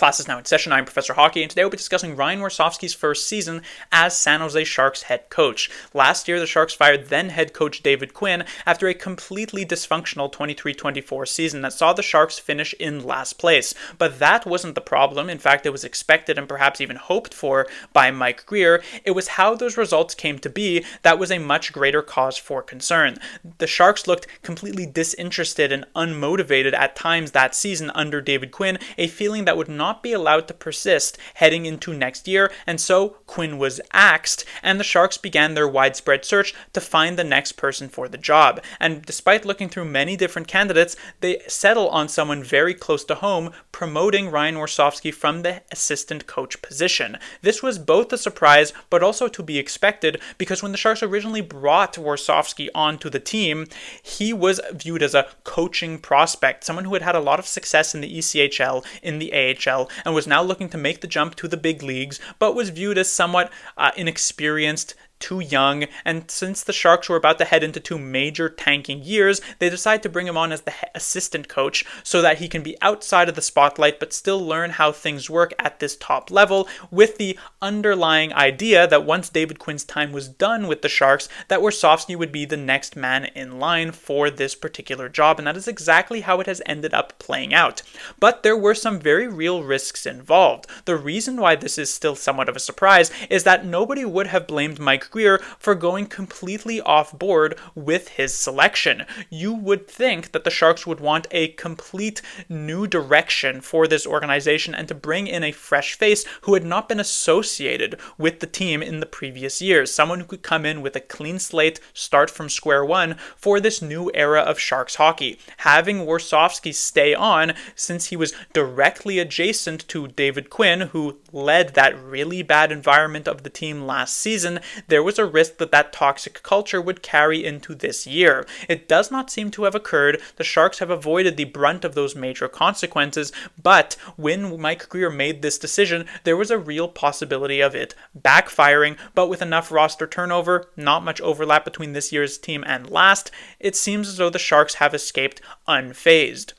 Class is now in session. I'm Professor Hockey, and today we'll be discussing Ryan Warsofsky's first season as San Jose Sharks head coach. Last year, the Sharks fired then head coach David Quinn after a completely dysfunctional 23-24 season that saw the Sharks finish in last place. But that wasn't the problem. In fact, it was expected and perhaps even hoped for by Mike Grier. It was how those results came to be that was a much greater cause for concern. The Sharks looked completely disinterested and unmotivated at times that season under David Quinn, a feeling that would not be allowed to persist heading into next year, and so Quinn was axed, and the Sharks began their widespread search to find the next person for the job. And despite looking through many different candidates, they settle on someone very close to home, promoting Ryan Warsofsky from the assistant coach position. This was both a surprise, but also to be expected, because when the Sharks originally brought Warsofsky onto the team, he was viewed as a coaching prospect, someone who had had a lot of success in the ECHL, in the AHL, and was now looking to make the jump to the big leagues, but was viewed as somewhat inexperienced, too young, and since the Sharks were about to head into two major tanking years, they decided to bring him on as the assistant coach so that he can be outside of the spotlight but still learn how things work at this top level, with the underlying idea that once David Quinn's time was done with the Sharks, that Warsofsky would be the next man in line for this particular job, and that is exactly how it has ended up playing out. But there were some very real risks involved. The reason why this is still somewhat of a surprise is that nobody would have blamed Mike Grier for going completely off board with his selection. You would think that the Sharks would want a complete new direction for this organization and to bring in a fresh face who had not been associated with the team in the previous years. Someone who could come in with a clean slate, start from square one for this new era of Sharks hockey. Having Warsofsky stay on, since he was directly adjacent to David Quinn, who led that really bad environment of the team last season, there was a risk that that toxic culture would carry into this year. It does not seem to have occurred. The Sharks have avoided the brunt of those major consequences, but when Mike Grier made this decision, there was a real possibility of it backfiring, but with enough roster turnover, not much overlap between this year's team and last, it seems as though the Sharks have escaped unfazed.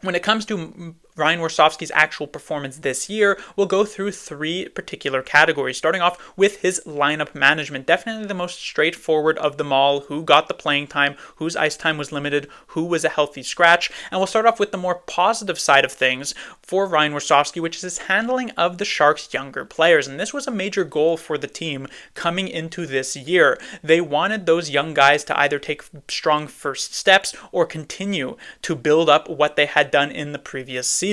When it comes to Ryan Warsofsky's actual performance this year, we'll go through three particular categories, starting off with his lineup management. Definitely the most straightforward of them all: who got the playing time, whose ice time was limited, who was a healthy scratch. And we'll start off with the more positive side of things for Ryan Warsofsky, which is his handling of the Sharks' younger players. And this was a major goal for the team coming into this year. They wanted those young guys to either take strong first steps or continue to build up what they had done in the previous season.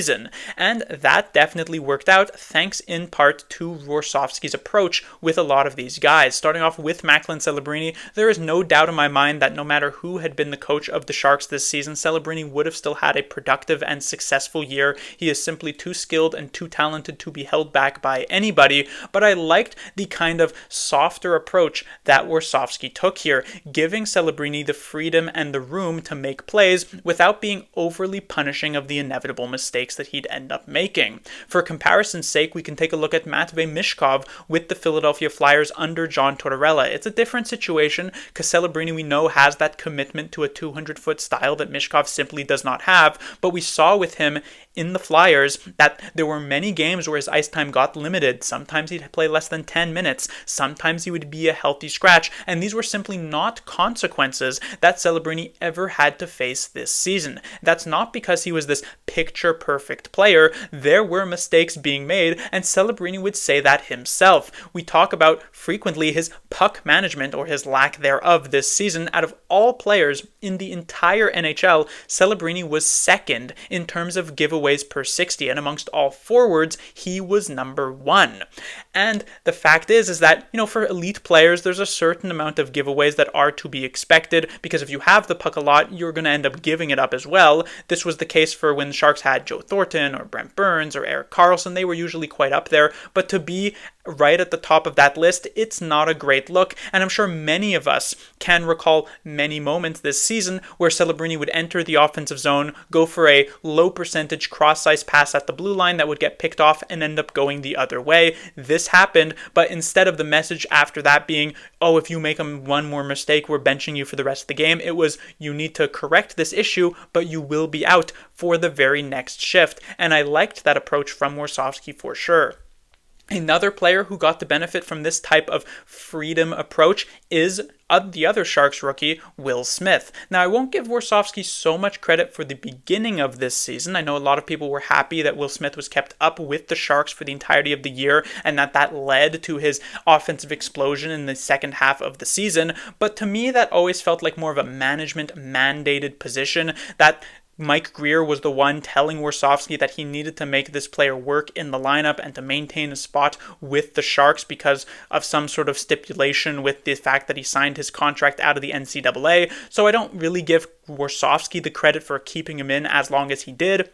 And that definitely worked out, thanks in part to Warsofsky's approach with a lot of these guys. Starting off with Macklin Celebrini, there is no doubt in my mind that no matter who had been the coach of the Sharks this season, Celebrini would have still had a productive and successful year. He is simply too skilled and too talented to be held back by anybody, but I liked the kind of softer approach that Warsofsky took here, giving Celebrini the freedom and the room to make plays without being overly punishing of the inevitable mistakes that he'd end up making. For comparison's sake, we can take a look at Matvei Mishkov with the Philadelphia Flyers under John Tortorella. It's a different situation because Celebrini, we know, has that commitment to a 200-foot style that Mishkov simply does not have, but we saw with him in the Flyers that there were many games where his ice time got limited. Sometimes he'd play less than 10 minutes. Sometimes he would be a healthy scratch, and these were simply not consequences that Celebrini ever had to face this season. That's not because he was this picture-perfect player. There were mistakes being made, and Celebrini would say that himself. We talk about frequently his puck management, or his lack thereof, this season. Out of all players in the entire NHL, Celebrini was second in terms of giveaways per 60, and amongst all forwards, he was number one. And the fact is that, for elite players, there's a certain amount of giveaways that are to be expected, because if you have the puck a lot, you're going to end up giving it up as well. This was the case for when the Sharks had Joe Thornton or Brent Burns or Erik Karlsson. They were usually quite up there, but to be right at the top of that list, it's not a great look, and I'm sure many of us can recall many moments this season where Celebrini would enter the offensive zone, go for a low percentage cross-ice pass at the blue line that would get picked off and end up going the other way. This happened, but instead of the message after that being, oh, if you make one more mistake, we're benching you for the rest of the game, it was, you need to correct this issue, but you will be out for the very next shift. And I liked that approach from Warsofsky for sure. Another player who got to benefit from this type of freedom approach is the other Sharks rookie, Will Smith. Now, I won't give Warsofsky so much credit for the beginning of this season. I know a lot of people were happy that Will Smith was kept up with the Sharks for the entirety of the year and that led to his offensive explosion in the second half of the season. But to me, that always felt like more of a management-mandated position, that Mike Greer was the one telling Warsofsky that he needed to make this player work in the lineup and to maintain a spot with the Sharks because of some sort of stipulation with the fact that he signed his contract out of the NCAA. So I don't really give Warsofsky the credit for keeping him in as long as he did.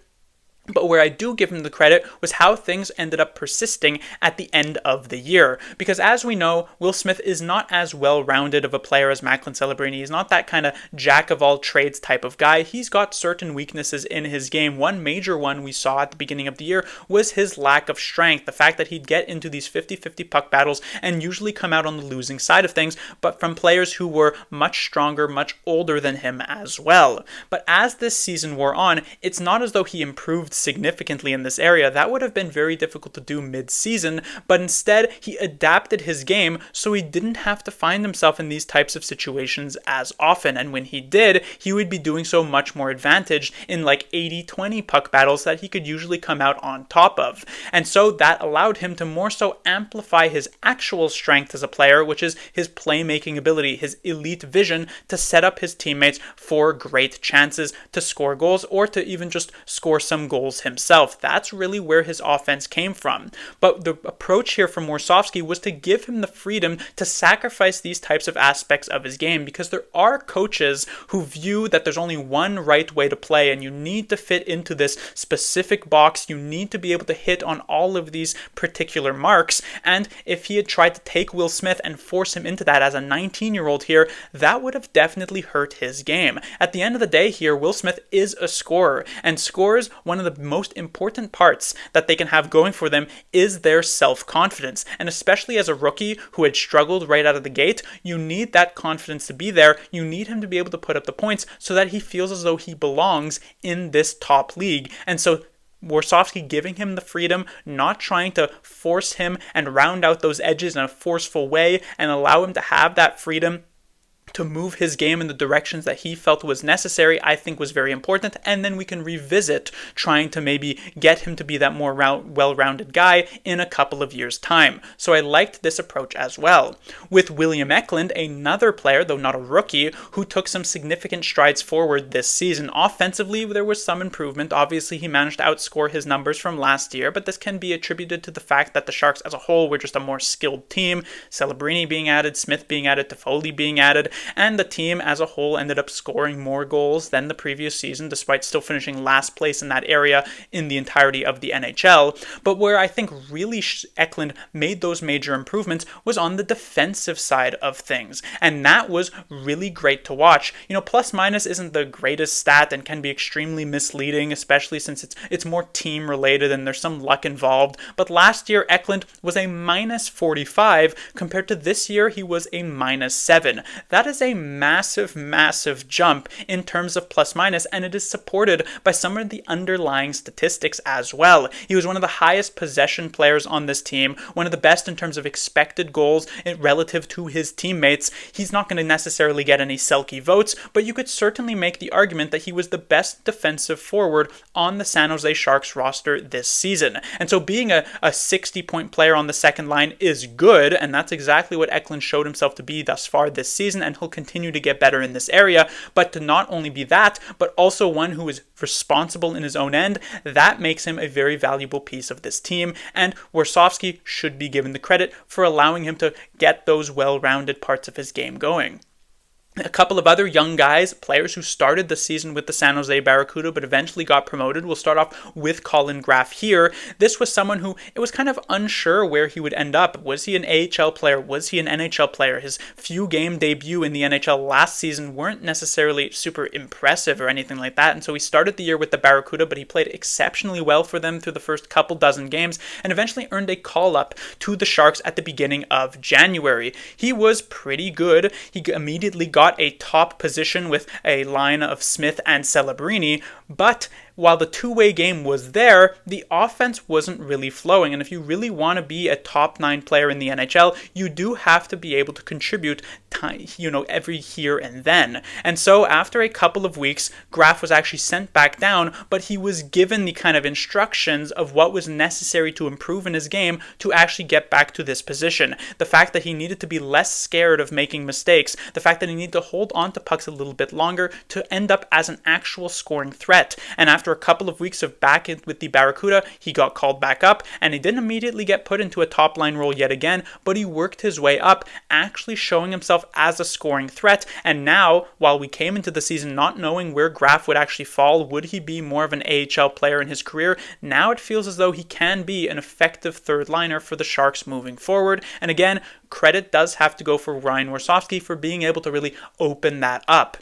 But where I do give him the credit was how things ended up persisting at the end of the year. Because as we know, Will Smith is not as well-rounded of a player as Macklin Celebrini. He's not that kind of jack-of-all-trades type of guy. He's got certain weaknesses in his game. One major one we saw at the beginning of the year was his lack of strength. The fact that he'd get into these 50-50 puck battles and usually come out on the losing side of things, but from players who were much stronger, much older than him as well. But as this season wore on, it's not as though he improved significantly in this area. That would have been very difficult to do mid-season, but instead he adapted his game so he didn't have to find himself in these types of situations as often, and when he did, he would be doing so much more advantaged in like 80-20 puck battles that he could usually come out on top of. And so that allowed him to more so amplify his actual strength as a player, which is his playmaking ability, his elite vision to set up his teammates for great chances to score goals or to even just score some goals himself. That's really where his offense came from. But the approach here from Warsofsky was to give him the freedom to sacrifice these types of aspects of his game, because there are coaches who view that there's only one right way to play and you need to fit into this specific box. You need to be able to hit on all of these particular marks. And if he had tried to take Will Smith and force him into that as a 19-year-old here, that would have definitely hurt his game. At the end of the day here, Will Smith is a scorer, and scorers, one of the most important parts that they can have going for them is their self-confidence. And especially as a rookie who had struggled right out of the gate, you need that confidence to be there. You need him to be able to put up the points so that he feels as though he belongs in this top league. And so Warsofsky giving him the freedom, not trying to force him and round out those edges in a forceful way, and allow him to have that freedom to move his game in the directions that he felt was necessary, I think was very important. And then we can revisit trying to maybe get him to be that more well-rounded guy in a couple of years' time. So I liked this approach as well. With William Eklund, another player, though not a rookie, who took some significant strides forward this season. Offensively, there was some improvement. Obviously, he managed to outscore his numbers from last year, but this can be attributed to the fact that the Sharks as a whole were just a more skilled team. Celebrini being added, Smith being added, Toffoli being added, and the team as a whole ended up scoring more goals than the previous season, despite still finishing last place in that area in the entirety of the NHL. But where I think really Eklund made those major improvements was on the defensive side of things, and that was really great to watch. You know, plus minus isn't the greatest stat and can be extremely misleading, especially since it's more team related and there's some luck involved. But last year Eklund was a minus 45 compared to this year he was a minus 7. That is a massive jump in terms of plus minus, and it is supported by some of the underlying statistics as well. He was one of the highest possession players on this team, one of the best in terms of expected goals relative to his teammates. He's not going to necessarily get any Selke votes, but you could certainly make the argument that he was the best defensive forward on the San Jose Sharks roster this season. And so being a 60-point player on the second line is good, and that's exactly what Eklund showed himself to be thus far this season, and he'll continue to get better in this area. But to not only be that, but also one who is responsible in his own end, that makes him a very valuable piece of this team, and Warsofsky should be given the credit for allowing him to get those well-rounded parts of his game going. A couple of other young guys, players who started the season with the San Jose Barracuda but eventually got promoted. We'll start off with Colin Graf here. This was someone who it was kind of unsure where he would end up. Was he an AHL player? Was he an NHL player? His few game debut in the NHL last season weren't necessarily super impressive or anything like that, and so he started the year with the Barracuda, but he played exceptionally well for them through the first couple dozen games and eventually earned a call-up to the Sharks at the beginning of January. He was pretty good. He immediately got a top position with a line of Smith and Celebrini, but while the two-way game was there, the offense wasn't really flowing. And if you really want to be a top 9 player in the NHL, you do have to be able to contribute every here and then. And so after a couple of weeks, Graf was actually sent back down, but he was given the kind of instructions of what was necessary to improve in his game to actually get back to this position. The fact that he needed to be less scared of making mistakes, the fact that he needed to hold on to pucks a little bit longer to end up as an actual scoring threat. And after a couple of weeks of back with the Barracuda, he got called back up, and he didn't immediately get put into a top line role yet again, but he worked his way up, actually showing himself as a scoring threat. And now, while we came into the season not knowing where Graf would actually fall, would he be more of an AHL player in his career? Now it feels as though he can be an effective third liner for the Sharks moving forward. And again, credit does have to go for Ryan Warsofsky for being able to really open that up.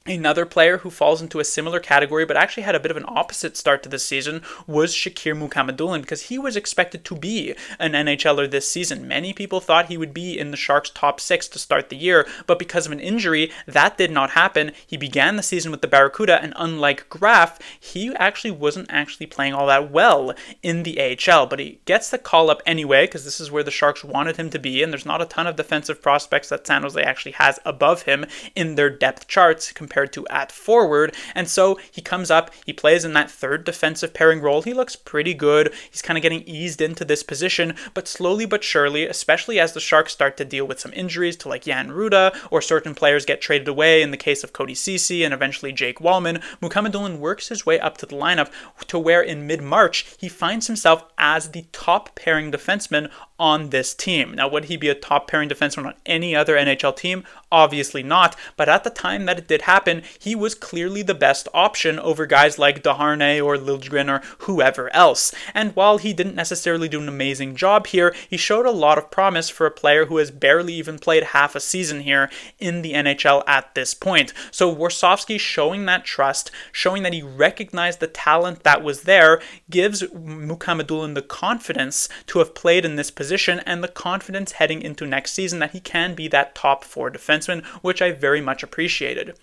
Another player who falls into a similar category but actually had a bit of an opposite start to this season was Shakir Mukhamadullin, because he was expected to be an NHLer this season. Many people thought he would be in the Sharks' top 6 to start the year, but because of an injury, that did not happen. He began the season with the Barracuda, and unlike Graf, he actually wasn't actually playing all that well in the AHL, but he gets the call-up anyway, because this is where the Sharks wanted him to be, and there's not a ton of defensive prospects that San Jose actually has above him in their depth charts compared to at forward, and so he comes up, he plays in that third defensive pairing role. He looks pretty good. He's kind of getting eased into this position, but slowly but surely, especially as the Sharks start to deal with some injuries to like Jan Ruda, or certain players get traded away in the case of Cody Ceci and eventually Jake Wallman, Mukhamadullin works his way up to the lineup to where in mid-March he finds himself as the top pairing defenseman on this team. Now, would he be a top pairing defenseman on any other NHL team? Obviously not, but at the time that it did happen, he was clearly the best option over guys like Desharnais or Liljegren or whoever else. And while he didn't necessarily do an amazing job here, he showed a lot of promise for a player who has barely even played half a season here in the NHL at this point. So Warsofsky showing that trust, showing that he recognized the talent that was there, gives Mukhamadullin the confidence to have played in this position and the confidence heading into next season that he can be that top 4 defenseman, which I very much appreciated.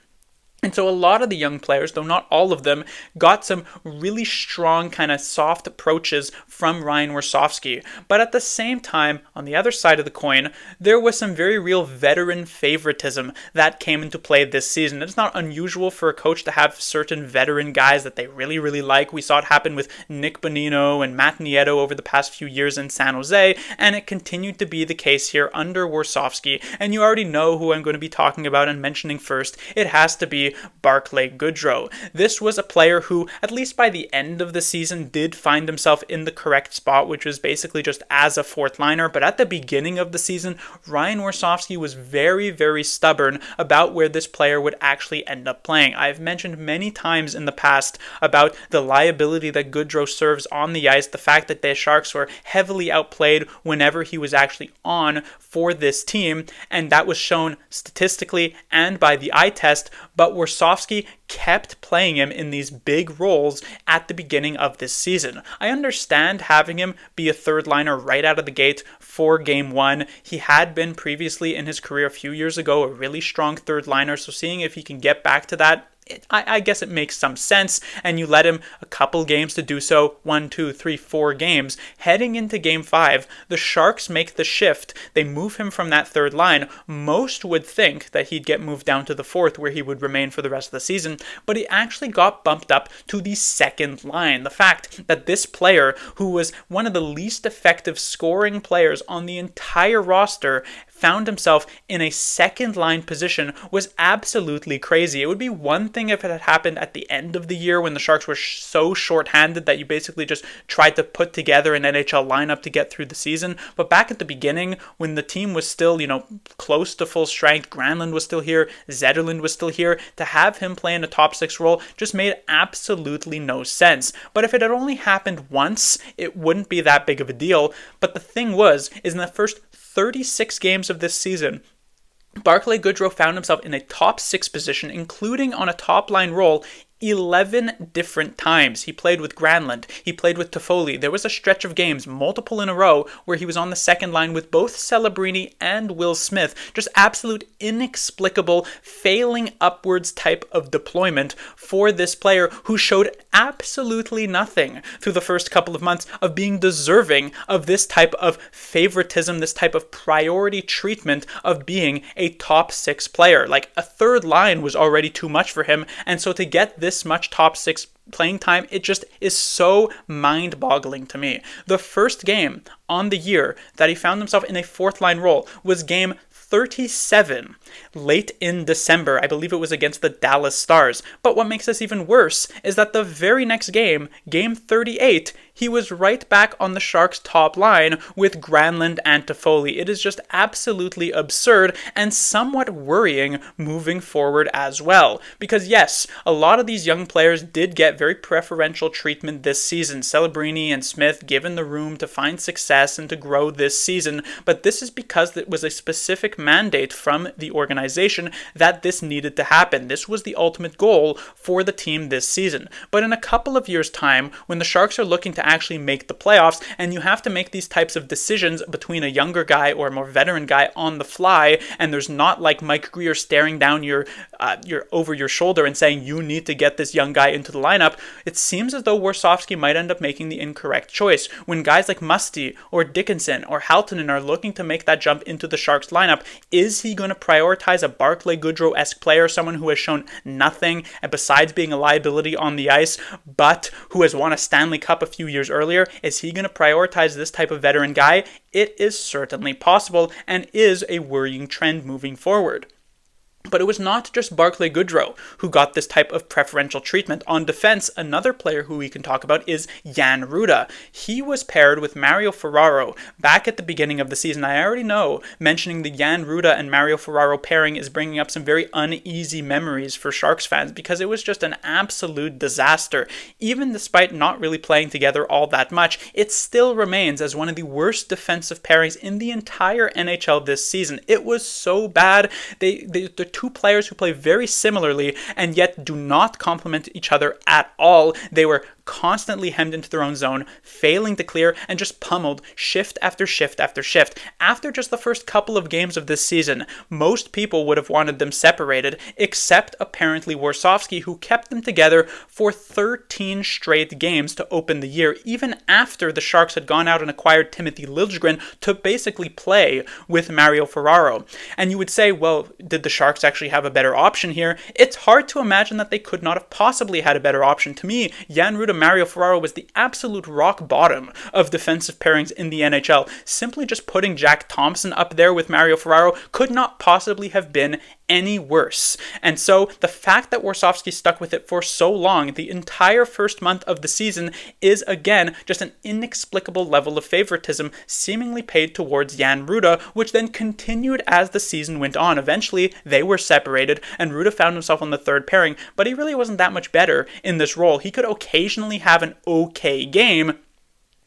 And so a lot of the young players, though not all of them, got some really strong kind of soft approaches from Ryan Warsofsky. But at the same time, on the other side of the coin, there was some very real veteran favoritism that came into play this season. It's not unusual for a coach to have certain veteran guys that they really, really like. We saw it happen with Nick Bonino and Matt Nieto over the past few years in San Jose, and it continued to be the case here under Warsofsky. And you already know who I'm going to be talking about and mentioning first. It has to be Barklay Goodro. This was a player who, at least by the end of the season, did find himself in the correct spot, which was basically just as a fourth liner. But at the beginning of the season, Ryan Warsofsky was very, very stubborn about where this player would actually end up playing. I've mentioned many times in the past about the liability that Goodro serves on the ice, the fact that the Sharks were heavily outplayed whenever he was actually on for this team, and that was shown statistically and by the eye test, but Warsofsky kept playing him in these big roles at the beginning of this season. I understand having him be a third liner right out of the gate for game 1. He had been previously in his career a few years ago a really strong third liner, so seeing if he can get back to that, I guess it makes some sense, and you let him a couple games to do so, 1, 2, 3, 4 games. Heading into Game 5, the Sharks make the shift. They move him from that third line. Most would think that he'd get moved down to the fourth, where he would remain for the rest of the season, but he actually got bumped up to the second line. The fact that this player, who was one of the least effective scoring players on the entire roster, found himself in a second line position was absolutely crazy. It would be one thing if it had happened at the end of the year when the Sharks were so short-handed that you basically just tried to put together an NHL lineup to get through the season. But back at the beginning, when the team was still, close to full strength, Granlund was still here, Zetterlund was still here, to have him play in a top six role just made absolutely no sense. But if it had only happened once, it wouldn't be that big of a deal. But the thing is in the first 36 games of this season, Barklay Goodro found himself in a top six position, including on a top line role 11 different times. He played with Granlund. He played with Toffoli. There was a stretch of games, multiple in a row, where he was on the second line with both Celebrini and Will Smith. Just absolute inexplicable, failing upwards type of deployment for this player who showed absolutely nothing through the first couple of months of being deserving of this type of favoritism, this type of priority treatment of being a top six player. Like, a third line was already too much for him, and so to get this much top six playing time, it just is so mind-boggling to me. The first game on the year that he found himself in a fourth line role was game 37, late in December. I believe it was against the Dallas Stars. But what makes this even worse is that the very next game, game 38, he was right back on the Sharks' top line with Granlund and Toffoli. It is just absolutely absurd and somewhat worrying moving forward as well. Because yes, a lot of these young players did get very preferential treatment this season. Celebrini and Smith given the room to find success and to grow this season. But this is because it was a specific mandate from the organization that this needed to happen. This was the ultimate goal for the team this season. But in a couple of years' time, when the Sharks are looking to actually make the playoffs, and you have to make these types of decisions between a younger guy or a more veteran guy on the fly, and there's not like Mike Greer staring down your over your shoulder and saying you need to get this young guy into the lineup, it seems as though Warsofsky might end up making the incorrect choice. When guys like Musty or Dickinson or Haltonen are looking to make that jump into the Sharks lineup, is he going to prioritize a Barklay Goodro-esque player, someone who has shown nothing and besides being a liability on the ice, but who has won a Stanley Cup a few years earlier? Is he going to prioritize this type of veteran guy? It is certainly possible and is a worrying trend moving forward. But it was not just Barklay Goodro who got this type of preferential treatment. On defense, another player who we can talk about is Jan Ruda. He was paired with Mario Ferraro back at the beginning of the season. I already know mentioning the Jan Ruda and Mario Ferraro pairing is bringing up some very uneasy memories for Sharks fans because it was just an absolute disaster. Even despite not really playing together all that much, it still remains as one of the worst defensive pairings in the entire NHL this season. It was so bad. The two players who play very similarly and yet do not complement each other at all. They were constantly hemmed into their own zone, failing to clear, and just pummeled shift after shift after shift. After just the first couple of games of this season, most people would have wanted them separated, except apparently Warsofsky, who kept them together for 13 straight games to open the year, even after the Sharks had gone out and acquired Timothy Liljegren to basically play with Mario Ferraro. And you would say, well, did the Sharks actually have a better option here? It's hard to imagine that they could not have possibly had a better option. To me, Jan Ruda Mario Ferraro was the absolute rock bottom of defensive pairings in the NHL. Simply just putting Jack Thompson up there with Mario Ferraro could not possibly have been any worse. And so the fact that Warsofsky stuck with it for so long, the entire first month of the season, is again just an inexplicable level of favoritism seemingly paid towards Jan Ruda, which then continued as the season went on. Eventually, they were separated, and Ruda found himself on the third pairing, but he really wasn't that much better in this role. He could occasionally have an okay game,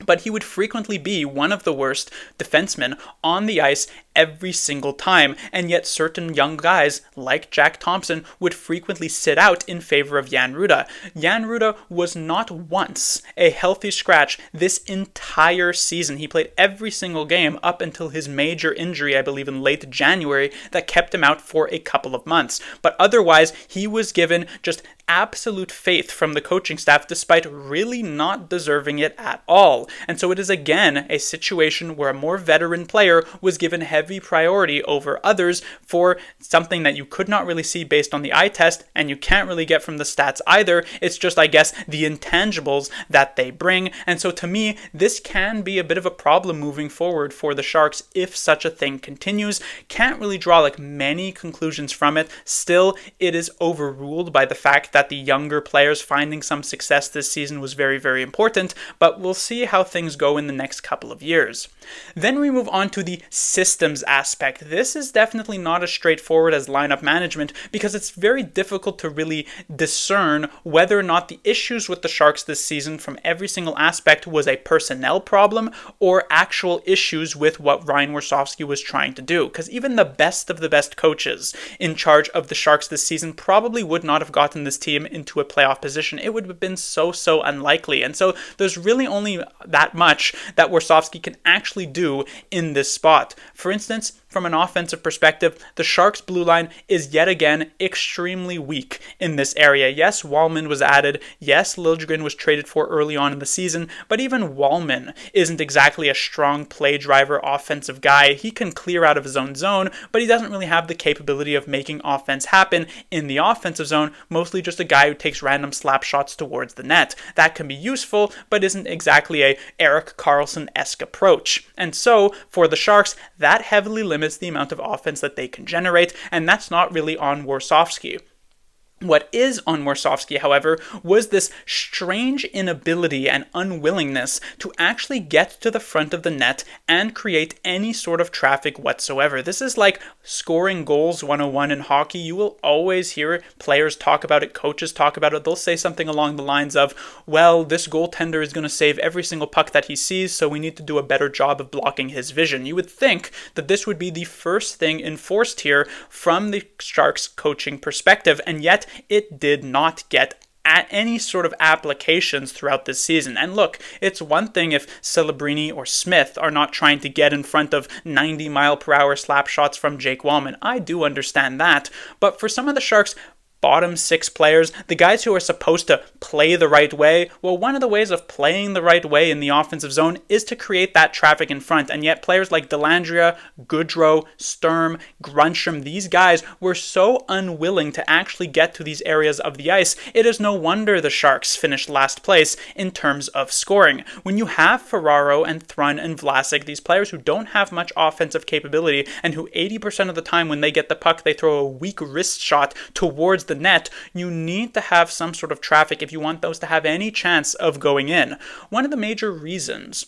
but he would frequently be one of the worst defensemen on the ice every single time, and yet certain young guys like Jack Thompson would frequently sit out in favor of Jan Ruda. Jan Ruda was not once a healthy scratch this entire season. He played every single game up until his major injury, I believe in late January, that kept him out for a couple of months. But otherwise, he was given just absolute faith from the coaching staff despite really not deserving it at all. And so it is again a situation where a more veteran player was given heavy heavy priority over others for something that you could not really see based on the eye test, and you can't really get from the stats either. It's just, I guess, the intangibles that they bring. And so to me, this can be a bit of a problem moving forward for the Sharks if such a thing continues. Can't really draw like many conclusions from it. Still, it is overruled by the fact that the younger players finding some success this season was very, very important, but we'll see how things go in the next couple of years. Then we move on to the systems aspect. This is definitely not as straightforward as lineup management because it's very difficult to really discern whether or not the issues with the Sharks this season from every single aspect was a personnel problem or actual issues with what Ryan Warsofsky was trying to do. Because even the best of the best coaches in charge of the Sharks this season probably would not have gotten this team into a playoff position. It would have been so unlikely. And so there's really only that much that Warsofsky can actually do in this spot. For instance, from an offensive perspective, the Sharks' blue line is yet again extremely weak in this area. Yes, Wallman was added. Yes, Liljegren was traded for early on in the season, but even Wallman isn't exactly a strong play driver offensive guy. He can clear out of his own zone, but he doesn't really have the capability of making offense happen in the offensive zone, mostly just a guy who takes random slap shots towards the net. That can be useful, but isn't exactly a Erik Karlsson-esque approach. And so, for the Sharks, that heavily limits the amount of offense that they can generate, and that's not really on Warsofsky. What is on Warsofsky, however, was this strange inability and unwillingness to actually get to the front of the net and create any sort of traffic whatsoever. This is like scoring goals 101 in hockey. You will always hear players talk about it, coaches talk about it. They'll say something along the lines of, well, this goaltender is going to save every single puck that he sees, so we need to do a better job of blocking his vision. You would think that this would be the first thing enforced here from the Sharks coaching perspective, and yet it did not get at any sort of applications throughout this season. And look, it's one thing if Celebrini or Smith are not trying to get in front of 90-mile-per-hour slap shots from Jake Wallman. I do understand that. But for some of the Sharks' bottom six players, the guys who are supposed to play the right way, well, one of the ways of playing the right way in the offensive zone is to create that traffic in front. And yet players like Dellandrea, Goodro, Sturm, Grunstrom, these guys were so unwilling to actually get to these areas of the ice. It is no wonder the Sharks finished last place in terms of scoring. When you have Ferraro and Thrun and Vlasic, these players who don't have much offensive capability and who 80% of the time when they get the puck, they throw a weak wrist shot towards the net, you need to have some sort of traffic if you want those to have any chance of going in. One of the major reasons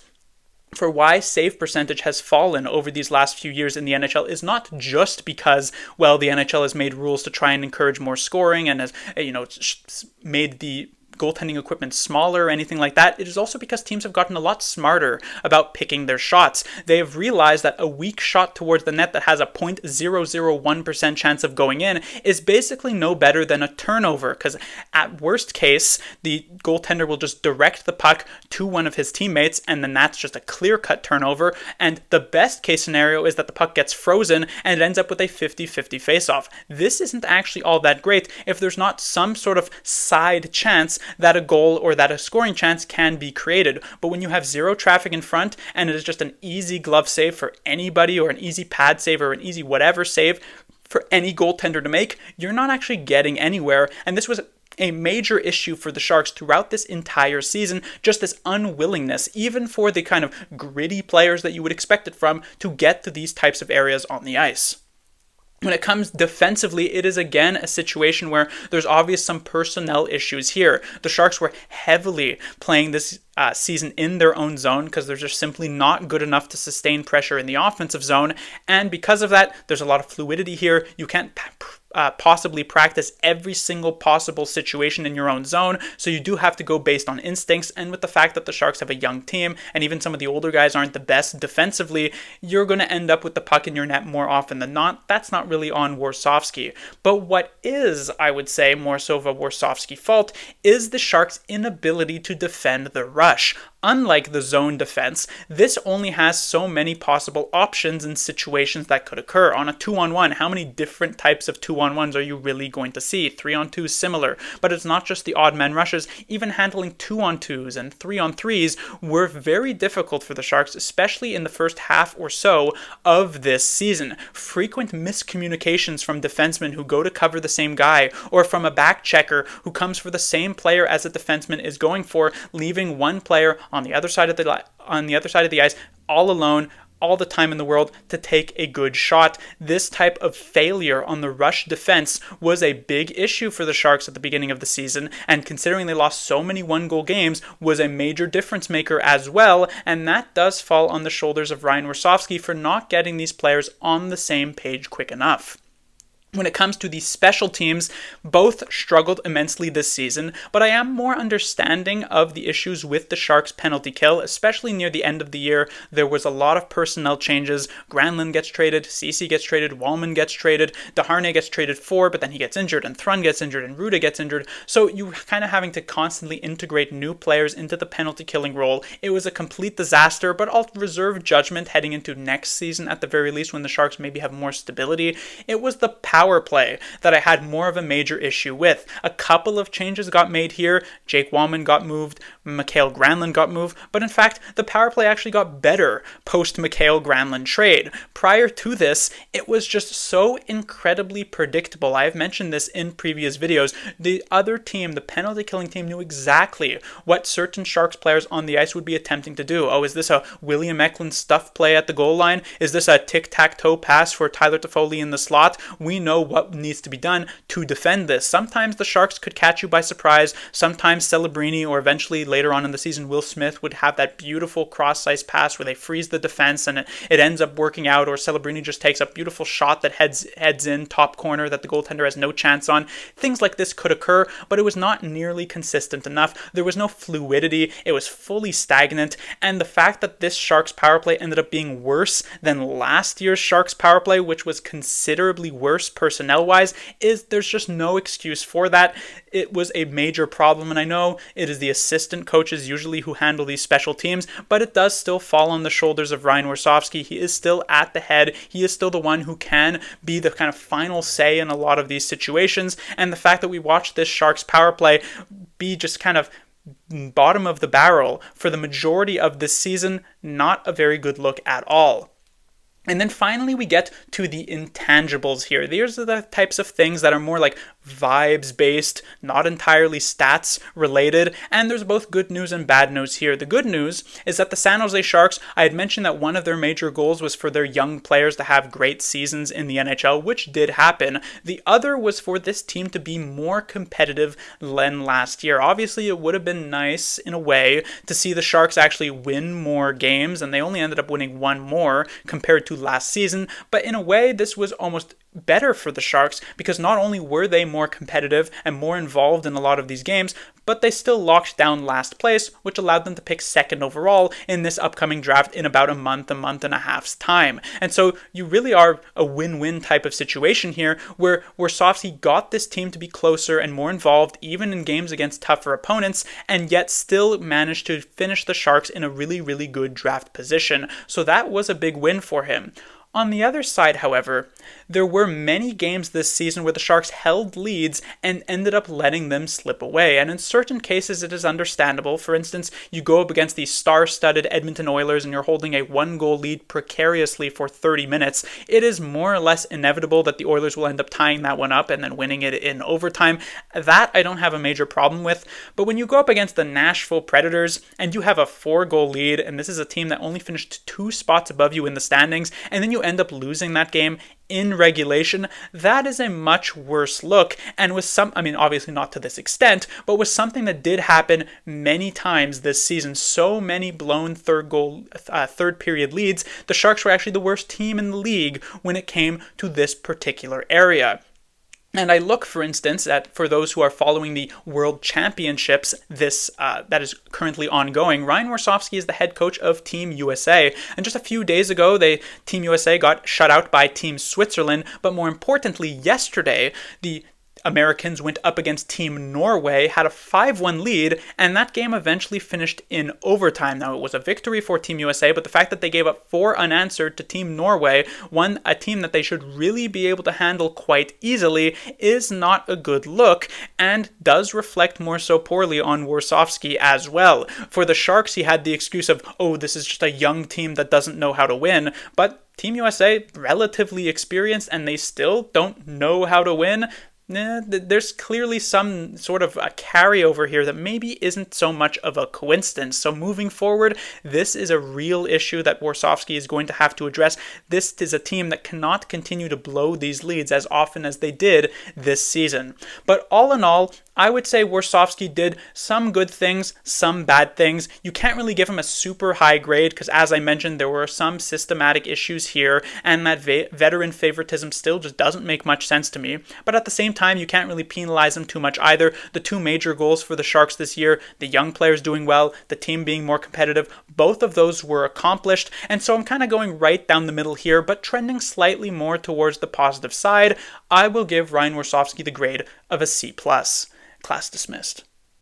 for why save percentage has fallen over these last few years in the NHL is not just because, well, the NHL has made rules to try and encourage more scoring and has, made the goaltending equipment smaller or anything like that. It is also because teams have gotten a lot smarter about picking their shots. They have realized that a weak shot towards the net that has a 0.001% chance of going in is basically no better than a turnover, because at worst case, the goaltender will just direct the puck to one of his teammates, and then that's just a clear-cut turnover. And the best case scenario is that the puck gets frozen and it ends up with a 50-50 face-off. This isn't actually all that great if there's not some sort of side chance that a goal or that a scoring chance can be created. But when you have zero traffic in front and it is just an easy glove save for anybody, or an easy pad save, or an easy whatever save for any goaltender to make, you're not actually getting anywhere. And this was a major issue for the Sharks throughout this entire season, just this unwillingness, even for the kind of gritty players that you would expect it from, to get to these types of areas on the ice. When it comes defensively, it is again a situation where there's obvious some personnel issues here. The Sharks were heavily playing this season in their own zone because they're just simply not good enough to sustain pressure in the offensive zone. And because of that, there's a lot of fluidity here. You can't possibly practice every single possible situation in your own zone, so you do have to go based on instincts. And with the fact that the Sharks have a young team and even some of the older guys aren't the best defensively, you're going to end up with the puck in your net more often than not. That's not really on Warsofsky. But what is, I would say, more so of a Warsofsky fault is the Sharks' inability to defend the rush. unlike the zone defense, this only has so many possible options and situations that could occur. On a 2-on-1, how many different types of 2-on-1s are you really going to see? 3-on-2 is similar, but it's not just the odd man rushes. Even handling 2-on-2s and 3-on-3s were very difficult for the Sharks, especially in the first half or so of this season. Frequent miscommunications from defensemen who go to cover the same guy, or from a back checker who comes for the same player as a defenseman is going for, leaving one player on the other side of the ice all alone all the time in the world to take a good shot. This type of failure on the rush defense was a big issue for the Sharks at the beginning of the season, and considering they lost so many one-goal games, was a major difference maker as well, and that does fall on the shoulders of Ryan Warsofsky for not getting these players on the same page quick enough. When it comes to the special teams, both struggled immensely this season, but I am more understanding of the issues with the Sharks' penalty kill, especially near the end of the year. There was a lot of personnel changes. Granlund gets traded, Ceci gets traded, Wallman gets traded, Desharnais gets traded but then he gets injured, and Thrun gets injured, and Ruda gets injured. So you're kind of having to constantly integrate new players into the penalty killing role. It was a complete disaster, but I'll reserve judgment heading into next season at the very least, when the Sharks maybe have more stability. It was the power play that I had more of a major issue with. A couple of changes got made here. Jake Wallman got moved, Mikael Granlund got moved, but in fact, the power play actually got better post Mikael Granlund trade. Prior to this, it was just so incredibly predictable. I have mentioned this in previous videos. The other team, the penalty killing team, knew exactly what certain Sharks players on the ice would be attempting to do. Oh, is this a William Eklund stuff play at the goal line? Is this a tic-tac-toe pass for Tyler Toffoli in the slot? We know what needs to be done to defend this. Sometimes the Sharks could catch you by surprise. Sometimes Celebrini, or eventually later on in the season, Will Smith, would have that beautiful cross-ice pass where they freeze the defense and it ends up working out, or Celebrini just takes a beautiful shot that heads in top corner that the goaltender has no chance on. Things like this could occur, but it was not nearly consistent enough. There was no fluidity. It was fully stagnant, and the fact that this Sharks power play ended up being worse than last year's Sharks power play, which was considerably worse personnel-wise, there's just no excuse for that. It was a major problem, and I know it is the assistant coaches usually who handle these special teams, but it does still fall on the shoulders of Ryan Warsofsky. He is still at the head. He is still the one who can be the kind of final say in a lot of these situations, and the fact that we watched this Sharks power play be just kind of bottom of the barrel for the majority of this season, not a very good look at all. And then finally we get to the intangibles here. These are the types of things that are more like vibes based, not entirely stats related, and there's both good news and bad news here. The good news is that the San Jose Sharks, I had mentioned that one of their major goals was for their young players to have great seasons in the NHL, which did happen. The other was for this team to be more competitive than last year. Obviously, it would have been nice in a way to see the Sharks actually win more games, and they only ended up winning one more compared to last season, but in a way this was almost better for the Sharks, because not only were they more competitive and more involved in a lot of these games, but they still locked down last place, which allowed them to pick second overall in this upcoming draft in about a month and a half's time. And so you really are a win-win type of situation here, where Warsofsky got this team to be closer and more involved even in games against tougher opponents, and yet still managed to finish the Sharks in a really, really good draft position. So that was a big win for him. On the other side, however, there were many games this season where the Sharks held leads and ended up letting them slip away. And in certain cases, it is understandable. For instance, you go up against the star-studded Edmonton Oilers and you're holding a one-goal lead precariously for 30 minutes. It is more or less inevitable that the Oilers will end up tying that one up and then winning it in overtime. That I don't have a major problem with. But when you go up against the Nashville Predators and you have a 4-goal lead, and this is a team that only finished 2 spots above you in the standings, and then you end up losing that game in regulation, that is a much worse look, and was obviously not to this extent, but was something that did happen many times this season. So many blown third period leads. The Sharks were actually the worst team in the league when it came to this particular area. And I look, for instance, at, for those who are following the World Championships, that is currently ongoing, Ryan Warsofsky is the head coach of Team USA. And just a few days ago, Team USA got shut out by Team Switzerland. But more importantly, yesterday, the Americans went up against Team Norway, had a 5-1 lead, and that game eventually finished in overtime. Now, it was a victory for Team USA, but the fact that they gave up 4 unanswered to Team Norway, a team that they should really be able to handle quite easily, is not a good look, and does reflect more so poorly on Warsofsky as well. For the Sharks, he had the excuse of, oh, this is just a young team that doesn't know how to win, but Team USA, relatively experienced, and they still don't know how to win. There's clearly some sort of a carryover here that maybe isn't so much of a coincidence. So moving forward, this is a real issue that Warsofsky is going to have to address. This is a team that cannot continue to blow these leads as often as they did this season. But all in all, I would say Warsofsky did some good things, some bad things. You can't really give him a super high grade because, as I mentioned, there were some systematic issues here, and that veteran favoritism still just doesn't make much sense to me. But at the same time, you can't really penalize him too much either. The 2 major goals for the Sharks this year, the young players doing well, the team being more competitive, both of those were accomplished, and so I'm kind of going right down the middle here, but trending slightly more towards the positive side. I will give Ryan Warsofsky the grade of a C+. Class dismissed.